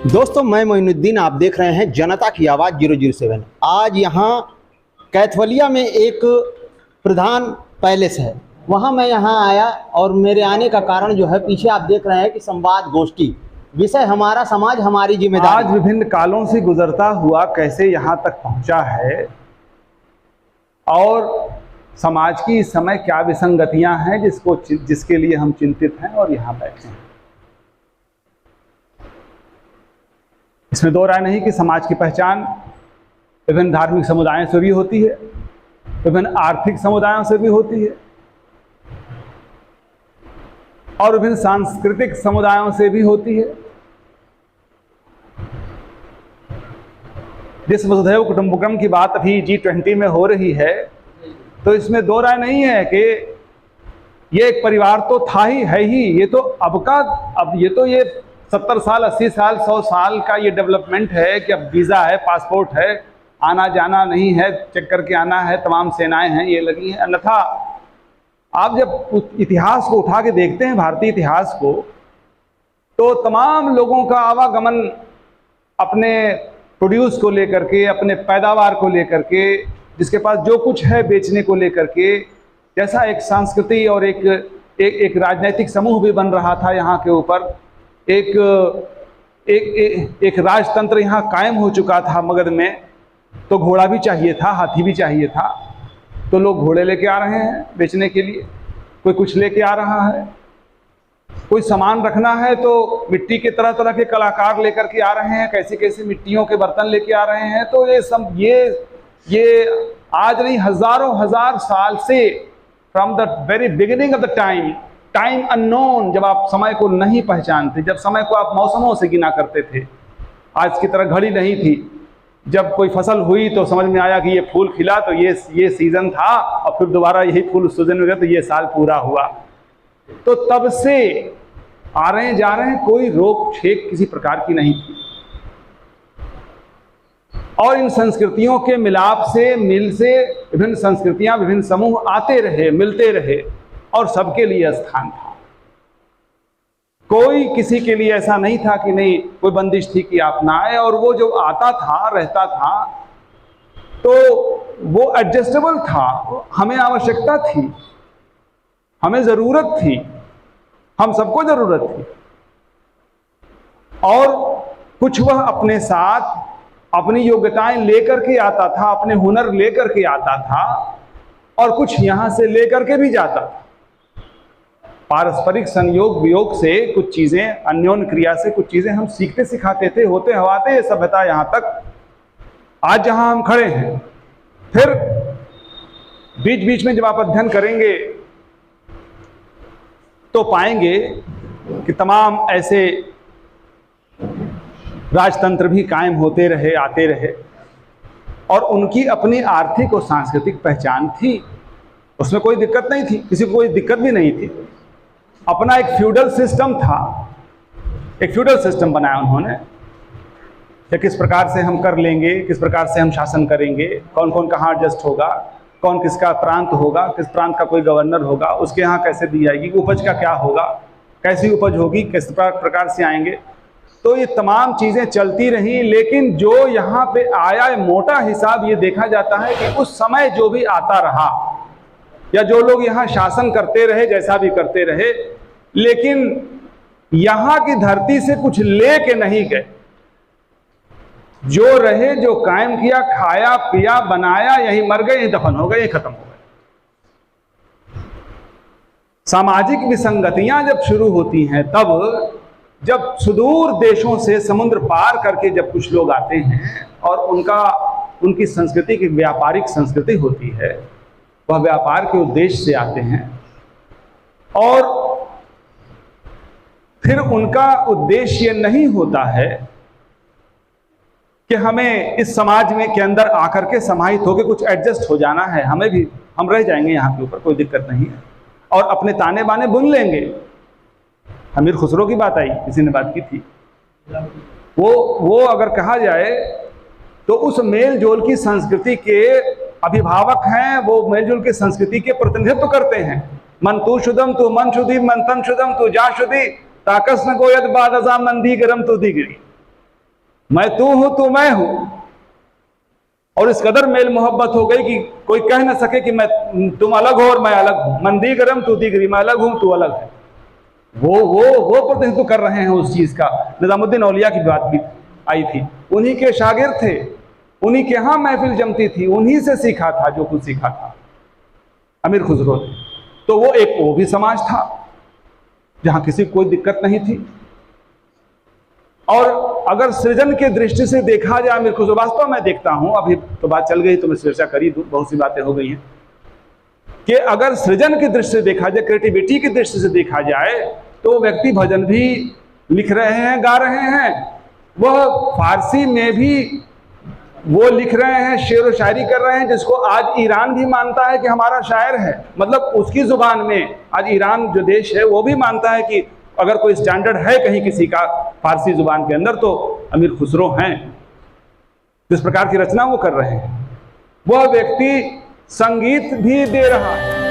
दोस्तों, मैं मोइनुद्दीन, आप देख रहे हैं जनता की आवाज़ 007। आज यहाँ कैथवलिया में एक प्रधान पैलेस है, वहाँ मैं यहाँ आया और मेरे आने का कारण जो है, पीछे आप देख रहे हैं कि संवाद गोष्ठी, विषय हमारा समाज हमारी जिम्मेदारी। आज विभिन्न कालों से गुजरता हुआ कैसे यहाँ तक पहुँचा है और समाज की इस समय क्या विसंगतियाँ हैं जिसके लिए हम चिंतित हैं और यहाँ बैठे हैं। इसमें दो राय नहीं कि समाज की पहचान विभिन्न धार्मिक समुदायों से भी होती है, विभिन्न आर्थिक समुदायों से भी होती है और विभिन्न सांस्कृतिक समुदायों से भी होती है। जिस वसुधैव कुटुंबकम की बात अभी G20 में हो रही है, तो इसमें दो राय नहीं है कि ये एक परिवार तो था ही, है ही। ये तो ये 70 साल, 80 साल, 100 साल का ये डेवलपमेंट है कि अब वीज़ा है, पासपोर्ट है, आना जाना नहीं है, चेक करके आना है, तमाम सेनाएं हैं ये लगी हैं। अन्यथा आप जब इतिहास को उठा के देखते हैं, भारतीय इतिहास को, तो तमाम लोगों का आवागमन अपने प्रोड्यूस को लेकर के, अपने पैदावार को लेकर के, जिसके पास जो कुछ है बेचने को लेकर के, जैसा एक संस्कृति और एक राजनीतिक समूह भी बन रहा था यहाँ के ऊपर, एक राजतंत्र यहाँ कायम हो चुका था मगध में। तो घोड़ा भी चाहिए था, हाथी भी चाहिए था, तो लोग घोड़े लेके आ रहे हैं बेचने के लिए, कोई कुछ लेके आ रहा है, कोई सामान रखना है तो मिट्टी के तरह तरह के कलाकार लेकर के आ रहे हैं, कैसी कैसी मिट्टियों के बर्तन लेके आ रहे हैं। तो ये आज नहीं, हजारों हजार साल से, from the very beginning of the time unknown, जब आप समय को नहीं पहचानते, जब समय को आप मौसमों से गिना करते थे, आज की तरह घड़ी नहीं थी। जब कोई फसल हुई तो समझ में आया कि ये फूल खिला तो ये सीजन था, और फिर दोबारा यही फूल उस सीजन में गया तो ये साल पूरा हुआ। तो तब से आ रहे हैं, जा रहे हैं, कोई रोक छेक किसी प्रकार की नहीं थी। और इन संस्कृतियों के मिलाप से, मिल से विभिन्न संस्कृतियां, विभिन्न समूह आते रहे, मिलते रहे और सबके लिए स्थान था। कोई किसी के लिए ऐसा नहीं था कि नहीं, कोई बंदिश थी कि आप ना आए। और वो जो आता था, रहता था, तो वो एडजस्टेबल था। हमें आवश्यकता थी, हमें जरूरत थी, हम सबको जरूरत थी। और कुछ वह अपने साथ अपनी योग्यताएं लेकर के आता था, अपने हुनर लेकर के आता था, और कुछ यहां से लेकर के भी जाता था। पारस्परिक संयोग वियोग से कुछ चीजें, अन्योन्य क्रिया से कुछ चीजें हम सीखते सिखाते थे, होते हवाते सभ्यता यहां तक आज जहां हम खड़े हैं। फिर बीच बीच में जब आप अध्ययन करेंगे तो पाएंगे कि तमाम ऐसे राजतंत्र भी कायम होते रहे, आते रहे, और उनकी अपनी आर्थिक और सांस्कृतिक पहचान थी। उसमें कोई दिक्कत नहीं थी, किसी को कोई दिक्कत भी नहीं थी। अपना एक फ्यूडल सिस्टम था, एक फ्यूडल सिस्टम बनाया उन्होंने कि किस प्रकार से हम कर लेंगे, किस प्रकार से हम शासन करेंगे, कौन कौन कहाँ एडजस्ट होगा, कौन किसका प्रांत होगा, किस प्रांत का कोई गवर्नर होगा, उसके यहाँ कैसे दी जाएगी, उपज का क्या होगा, कैसी उपज होगी, किस प्रकार से आएंगे। तो ये तमाम चीज़ें चलती रहीं। लेकिन जो यहाँ पे आया, मोटा हिसाब ये देखा जाता है कि उस समय जो भी आता रहा, या जो लोग यहाँ शासन करते रहे, जैसा भी करते रहे, लेकिन यहाँ की धरती से कुछ ले के नहीं गए। जो रहे, जो कायम किया, खाया पिया, बनाया, यहीं मर गए, यहीं दफन हो गए, यहीं खत्म हो गए। सामाजिक विसंगतियां जब शुरू होती हैं, तब जब सुदूर देशों से समुद्र पार करके जब कुछ लोग आते हैं और उनकी संस्कृति की व्यापारिक संस्कृति होती है, वह व्यापार के उद्देश्य से आते हैं, और फिर उनका उद्देश्य ये नहीं होता है कि हमें इस समाज में के अंदर आकर के समाहित होकर कुछ एडजस्ट हो जाना है, हमें भी, हम रह जाएंगे यहाँ के ऊपर, कोई दिक्कत नहीं है, और अपने ताने बाने बुन लेंगे। अमीर खुसरो की बात आई, किसी ने बात की थी, वो अगर कहा जाए तो उस मेल जोल की संस्कृति के अभिभावक हैं, वो मेल जोल की संस्कृति के प्रतिनिधित्व करते हैं। मन तू शुद्धम तू मन शुद्धि, मन तन शुद्धम तू जा शुद्धि, ताकस न गोयत बादजा मंदी गरम तू दी गिरी। मैं तू हूं तू मैं हूं, और इस कदर मेल मोहब्बत हो गई कि कोई कह ना सके कि मैं तुम अलग हो और मैं अलग हूं। मन दीगरम तू दीगरी, मैं अलग हूं तू अलग है। वो प्रतिनिधित्व कर रहे हैं उस चीज का। निजामुद्दीन औलिया की बात भी आई थी, उन्हीं के शागिर्द थे, उन्हीं के यहाँ महफिल जमती थी, उन्हीं से सीखा था जो कुछ सीखा था अमीर खुसरो ने। तो वो भी समाज था जहां किसी को कोई दिक्कत नहीं थी। और अगर सृजन के दृष्टि से देखा जाए अमीर खुसरो, वास्तव में देखता हूं, अभी तो बात चल गई तो मैं चर्चा करी, बहुत सी बातें हो गई हैं, कि अगर सृजन की दृष्टि से देखा जाए, क्रिएटिविटी की दृष्टि से देखा जाए, तो व्यक्ति भजन भी लिख रहे हैं, गा रहे हैं, वह फारसी में भी वो लिख रहे हैं, शेर व शायरी कर रहे हैं, जिसको आज ईरान भी मानता है कि हमारा शायर है। मतलब उसकी जुबान में आज ईरान जो देश है वो भी मानता है कि अगर कोई स्टैंडर्ड है कहीं किसी का फारसी जुबान के अंदर तो अमीर खुसरो हैं। जिस प्रकार की रचना वो कर रहे हैं, वह व्यक्ति संगीत भी दे रहा है।